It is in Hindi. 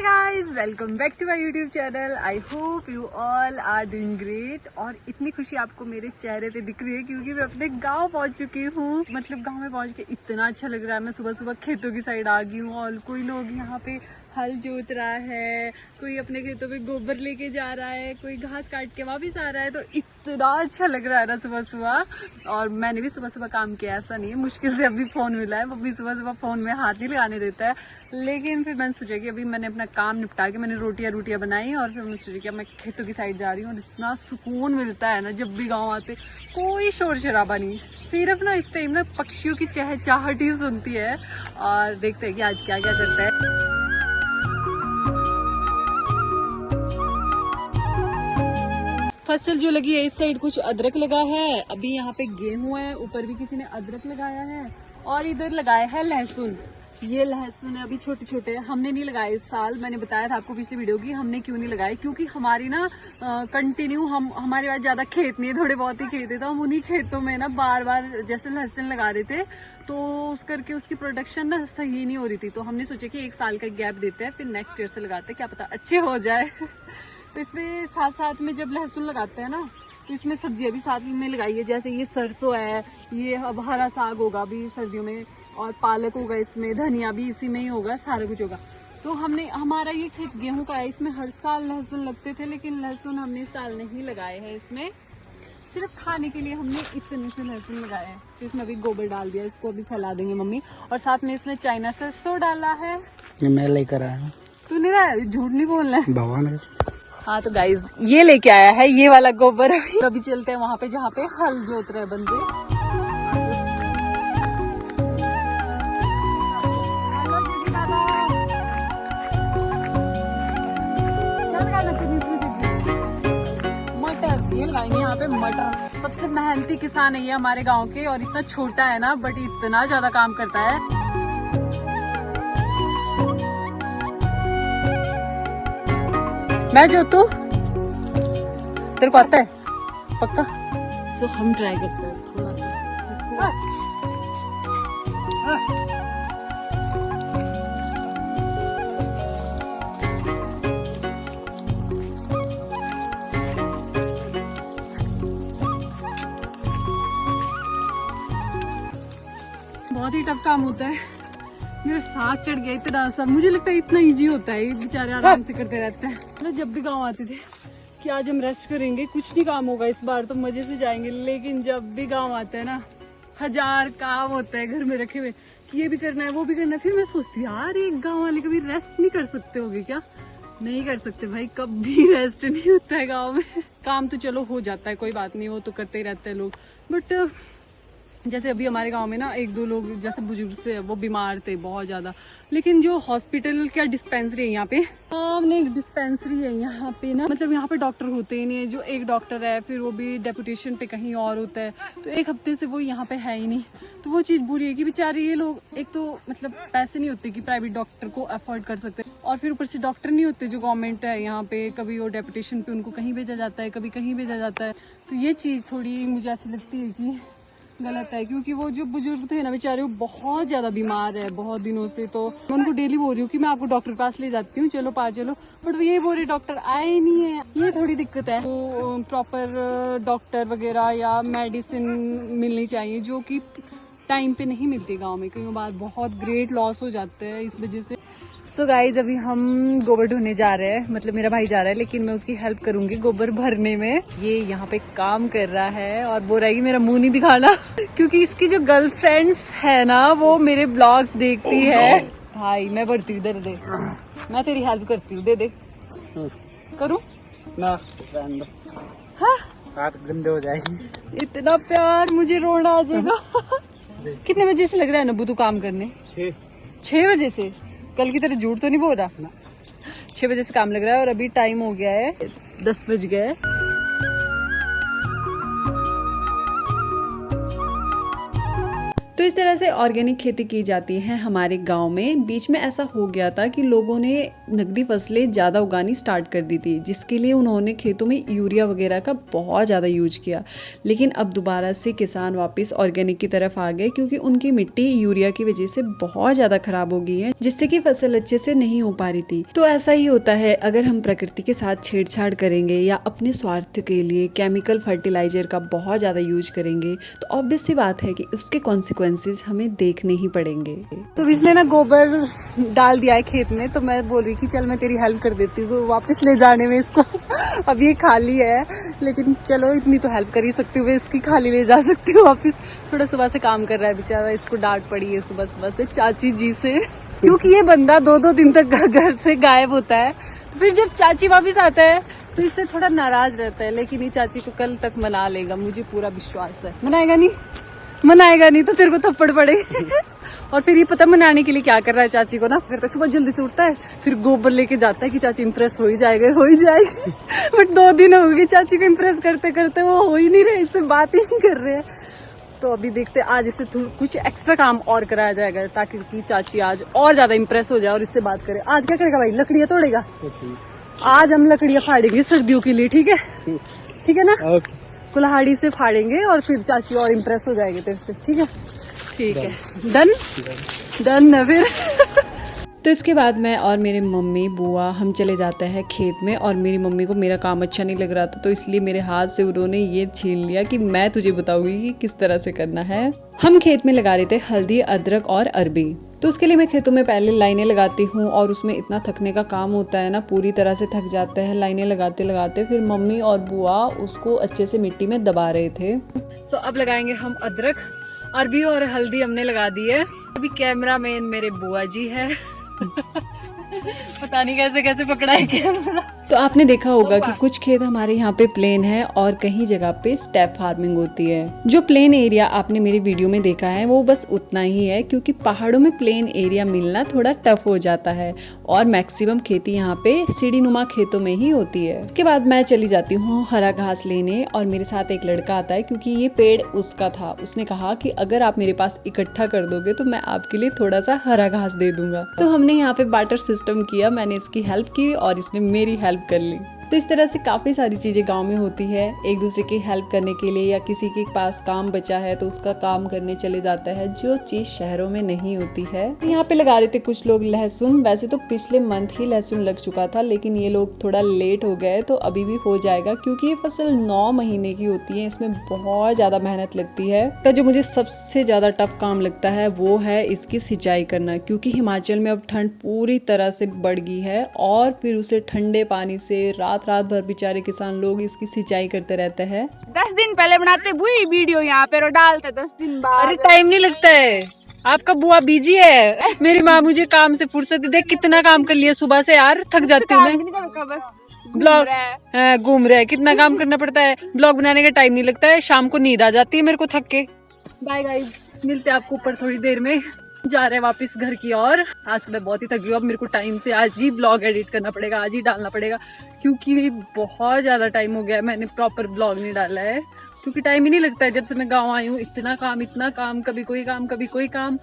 Guys, welcome back to my YouTube channel. I hope you all are doing great. और इतनी खुशी आपको मेरे चेहरे पे दिख रही है क्योंकि मैं अपने गांव पहुंच चुकी हूँ। मतलब गांव में पहुंच के इतना अच्छा लग रहा है। मैं सुबह सुबह खेतों की साइड आ गई हूँ और कोई लोग यहाँ पे हल जोत रहा है, कोई अपने खेतों में गोबर लेके जा रहा है, कोई घास काट के वापिस आ रहा है। तो इतना अच्छा लग रहा है ना सुबह सुबह। और मैंने भी सुबह सुबह काम किया, ऐसा नहीं है, मुश्किल से अभी फोन मिला है। वो भी सुबह सुबह फोन में हाथ नहीं लगाने देता है। लेकिन फिर मैंने सोचा कि अभी मैंने अपना काम निपटा के मैंने रोटियां बनाई और फिर मैंने सोचा कि अब मैं खेतों की साइड जा रही हूँ। और इतना सुकून मिलता है ना जब भी गाँव आते, कोई शोर शराबा नहीं, सिर्फ ना इस टाइम ना पक्षियों की चहचहाहट ही सुनती है। और देखते हैं कि आज क्या क्या करता है। फसल जो लगी है इस साइड कुछ अदरक लगा है, अभी यहाँ पे गेहूं है, ऊपर भी किसी ने अदरक लगाया है और इधर लगाया है लहसुन। ये लहसुन है, अभी छोटे छोटे, हमने नहीं लगाए इस साल। मैंने बताया था आपको पिछली वीडियो की हमने क्यों नहीं लगाए, क्योंकि हमारी ना कंटिन्यू हमारे पास ज्यादा खेत नहीं है, थोड़े बहुत ही खेत है। तो हम उन्हीं खेतों में ना बार बार जैसे लहसुन लगा रहे थे, तो उस करके उसकी प्रोडक्शन ना सही नहीं हो रही थी। तो हमने सोचा कि 1 साल का गैप देते हैं, फिर नेक्स्ट ईयर से लगाते हैं, क्या पता अच्छे हो जाए। तो इसमें साथ साथ में जब लहसुन लगाते हैं ना तो इसमें सब्जियां भी साथ में लगाई है। जैसे ये सरसों है, ये अब हरा साग होगा अभी सर्दियों में, और पालक होगा, इसमें धनिया भी इसी में ही होगा, सारा कुछ होगा। तो हमने, हमारा ये खेत गेहूं का है, इसमें हर साल लहसुन लगते थे, लेकिन लहसुन हमने इस साल नहीं लगाए हैं। इसमें सिर्फ खाने के लिए हमने इतने से लहसुन लगाए हैं। तो इसमें अभी गोबर डाल दिया, इसको अभी फैला देंगे मम्मी। और साथ में इसमें चाइना सरसों डाला है। मैं लेकर आया हूँ। तू नहीं रहा, झूठ नहीं बोलना है भगवान। हाँ तो गाइज ये लेके आया है ये वाला गोबर। अभी चलते हैं वहाँ पे जहाँ पे हल जोत रहे बंदे। मटर ये लगाएंगे यहाँ पे, मटर। सबसे मेहनती किसान है ये हमारे गाँव के, और इतना छोटा है ना बट इतना ज्यादा काम करता है। मैं जोतू, तेरे को आता है पक्का? सो हम ट्राई करते हैं थोड़ा सा। बहुत ही टफ काम होता है, मेरा सांस चढ़ गया इतना सा। मुझे लगता है इतना इजी होता है, ये बेचारे आराम से करते रहते हैं। मतलब जब भी गाँव आते थे कि आज हम रेस्ट करेंगे, कुछ नहीं काम होगा इस बार, तो मजे से जाएंगे। लेकिन जब भी गाँव आते हैं ना 1000 काम होता है घर में रखे हुए कि ये भी करना है वो भी करना है। फिर मैं सोचती हूँ यार एक गाँव वाले कभी रेस्ट नहीं कर सकते होगे क्या? नहीं कर सकते भाई, कभी रेस्ट नहीं होता है गाँव में। काम तो चलो हो जाता है, कोई बात नहीं, वो तो करते ही रहते हैं लोग। बट जैसे अभी हमारे गांव में ना 1-2 लोग जैसे बुजुर्ग से वो बीमार थे बहुत ज्यादा, लेकिन जो हॉस्पिटल क्या डिस्पेंसरी है यहाँ पे, सामने एक डिस्पेंसरी है यहाँ पे ना, मतलब यहाँ पे डॉक्टर होते ही नहीं है। जो एक डॉक्टर है फिर वो भी डेपुटेशन पे कहीं और होता है, तो 1 हफ्ते से वो यहाँ पे है ही नहीं। तो वो चीज बुरी है कि बेचारे ये लोग, एक तो मतलब पैसे नहीं होते कि प्राइवेट डॉक्टर को अफोर्ड कर सकते, और फिर ऊपर से डॉक्टर नहीं होते जो गवर्नमेंट है यहाँ पे। कभी वो डेपुटेशन पे उनको कहीं भेजा जाता है, कभी कहीं भेजा जाता है। तो ये चीज थोड़ी मुझे ऐसी लगती है कि गलत है, क्योंकि वो जो बुजुर्ग थे ना बेचारे, वो बहुत ज्यादा बीमार है बहुत दिनों से। तो मैं उनको डेली बोल रही हूँ कि मैं आपको डॉक्टर के पास ले जाती हूँ, चलो पास चलो, बट वो ये बोल रहे डॉक्टर आए नहीं है। ये थोड़ी दिक्कत है। तो प्रॉपर डॉक्टर वगैरह या मेडिसिन मिलनी चाहिए, जो कि टाइम पे नहीं मिलती गाँव में। कई बार बहुत ग्रेट लॉस हो जाते हैं इस वजह से। सो गाइज अभी हम गोबर ढूंढने जा रहे हैं, मतलब मेरा भाई जा रहा है, लेकिन मैं उसकी हेल्प करूंगी गोबर भरने में। ये यहाँ पे काम कर रहा है और बोल रहा है कि मेरा मुंह नहीं दिखाना क्योंकि इसकी जो गर्लफ्रेंड्स है ना वो मेरे ब्लॉग्स देखती है। भाई मैं भरती हूँ, इधर दे, मैं तेरी हेल्प करती हूँ, दे दे। करूँ ना? हाँ? हाथ गंदे हो जाएगी। इतना प्यार, मुझे रोना आ जाएगा। कितने बजे से लग रहा है नब्बू तू काम करने? 6 बजे से? कल की तरह झूठ तो नहीं बोल रहा? 6 बजे से काम लग रहा है और अभी टाइम हो गया है 10 बज गए। तो इस तरह से ऑर्गेनिक खेती की जाती है हमारे गांव में। बीच में ऐसा हो गया था कि लोगों ने नकदी फसलें ज़्यादा उगानी स्टार्ट कर दी थी, जिसके लिए उन्होंने खेतों में यूरिया वगैरह का बहुत ज़्यादा यूज किया। लेकिन अब दोबारा से किसान वापस ऑर्गेनिक की तरफ आ गए, क्योंकि उनकी मिट्टी यूरिया की वजह से बहुत ज़्यादा खराब हो गई है, जिससे कि फसल अच्छे से नहीं हो पा रही थी। तो ऐसा ही होता है, अगर हम प्रकृति के साथ छेड़छाड़ करेंगे या अपने स्वार्थ के लिए केमिकल फर्टिलाइजर का बहुत ज़्यादा यूज करेंगे, तो ऑब्वियस सी बात है कि उसके कॉन्सिक्वेंसेस हमें देखने ही पड़ेंगे। तो इसने ना गोबर डाल दिया है खेत में, तो मैं बोल रही कि चल मैं तेरी हेल्प कर देती हूँ वापस ले जाने में इसको। अब ये खाली है, लेकिन चलो इतनी तो हेल्प कर ही सकती हूँ, इसकी खाली ले जा सकती हूँ वापस। थोड़ा सुबह से काम कर रहा है बेचारा, इसको डांट पड़ी है सुबह सुबह से चाची जी से, क्योंकि ये बंदा 2-2 दिन तक घर से गायब होता है। तो फिर जब चाची वापस आता है तो इससे थोड़ा नाराज रहता है, लेकिन ये चाची को कल तक मना लेगा, मुझे पूरा विश्वास है। मनाएगा नहीं तो तेरे को थप्पड़ पड़ेगा। और फिर ये पता मनाने के लिए क्या कर रहा है चाची को ना, फिर सुबह जल्दी से उठता है, फिर गोबर लेके जाता है कि चाची इंप्रेस हो ही जाएगी। बट 2 दिन हो गए चाची को इंप्रेस करते करते, वो हो ही नहीं रहे, इससे बात ही नहीं कर रहे हैं। तो अभी देखते आज इससे कुछ एक्स्ट्रा काम और कराया जाएगा, ताकि की चाची आज और ज्यादा इंप्रेस हो जाए और इससे बात करे। आज क्या करेगा भाई, लकड़ियाँ तोड़ेगा। आज हम लकड़ियाँ फाड़ेंगे सर्दियों के लिए, ठीक है ना। कुल्हाड़ी से फाड़ेंगे और फिर चाची और इम्प्रेस हो जाएगी तेरे से, ठीक है। डन ना फिर। तो इसके बाद मैं और मेरे मम्मी बुआ हम चले जाते हैं खेत में, और मेरी मम्मी को मेरा काम अच्छा नहीं लग रहा था, तो इसलिए मेरे हाथ से उन्होंने ये छीन लिया कि मैं तुझे बताऊंगी कि किस तरह से करना है। हम खेत में लगा रहे थे हल्दी, अदरक और अरबी। तो उसके लिए मैं खेतों में पहले लाइनें लगाती हूँ, और उसमें इतना थकने का काम होता है ना, पूरी तरह से थक जाते हैं लाइनें लगाते लगाते। फिर मम्मी और बुआ उसको अच्छे से मिट्टी में दबा रहे थे। सो अब लगाएंगे हम अदरक, अरबी और हल्दी हमने लगा दी है। अभी कैमरा मैन मेरे बुआ जी है। पता नहीं कैसे कैसे पकड़ा है कैमरा। तो आपने देखा होगा कि कुछ खेत हमारे यहाँ पे प्लेन है और कहीं जगह पे स्टेप फार्मिंग होती है। जो प्लेन एरिया आपने मेरी वीडियो में देखा है वो बस उतना ही है, क्योंकि पहाड़ों में प्लेन एरिया मिलना थोड़ा टफ हो जाता है, और मैक्सिमम खेती यहाँ पे सीढ़ी नुमा खेतों में ही होती है। इसके बाद मैं चली जाती हूँ हरा घास लेने, और मेरे साथ एक लड़का आता है, क्योंकि ये पेड़ उसका था। उसने कहा कि अगर आप मेरे पास इकट्ठा कर दोगे तो मैं आपके लिए थोड़ा सा हरा घास दे दूंगा। तो हमने यहाँ पे बार्टर सिस्टम किया, मैंने इसकी हेल्प की और इसने मेरी हेल्प कर ली। तो इस तरह से काफ़ी सारी चीज़ें गांव में होती है, एक दूसरे की हेल्प करने के लिए, या किसी के पास काम बचा है तो उसका काम करने चले जाता है, जो चीज़ शहरों में नहीं होती है। यहाँ पे लगा रहे थे कुछ लोग लहसुन। वैसे तो पिछले मंथ ही लहसुन लग चुका था, लेकिन ये लोग थोड़ा लेट हो गए, तो अभी भी हो जाएगा, क्योंकि ये फसल 9 महीने की होती है, इसमें बहुत ज़्यादा मेहनत लगती है। तो जो मुझे सबसे ज़्यादा टफ काम लगता है वो है इसकी सिंचाई करना, क्योंकि हिमाचल में अब ठंड पूरी तरह से बढ़ गई है, और फिर उसे ठंडे पानी से रात भर बेचारे किसान लोग इसकी सिंचाई करते रहते हैं। 10 दिन पहले बनाते वही वीडियो यहाँ पे और डालते 10 दिन बाद। अरे टाइम नहीं लगता है, आपका बुआ बिजी है। मेरी माँ मुझे काम से फुर्सत देख कितना काम कर लिया सुबह से, यार थक जाती हूँ मैं। ब्लॉग घूम रहा है, कितना काम करना पड़ता है, ब्लॉग बनाने का टाइम नहीं लगता है, शाम को नींद आ जाती है मेरे को थक के। बाय गाइस, मिलते हैं आपको ऊपर थोड़ी देर में। जा रहे हैं वापस घर की ओर। आज मैं बहुत ही थकी हूँ, अब मेरे को टाइम से आज ही ब्लॉग एडिट करना पड़ेगा, आज ही डालना पड़ेगा, क्योंकि बहुत ज़्यादा टाइम हो गया है मैंने प्रॉपर ब्लॉग नहीं डाला है, क्योंकि टाइम ही नहीं लगता है। जब से मैं गाँव आई हूँ इतना काम, कभी कोई काम।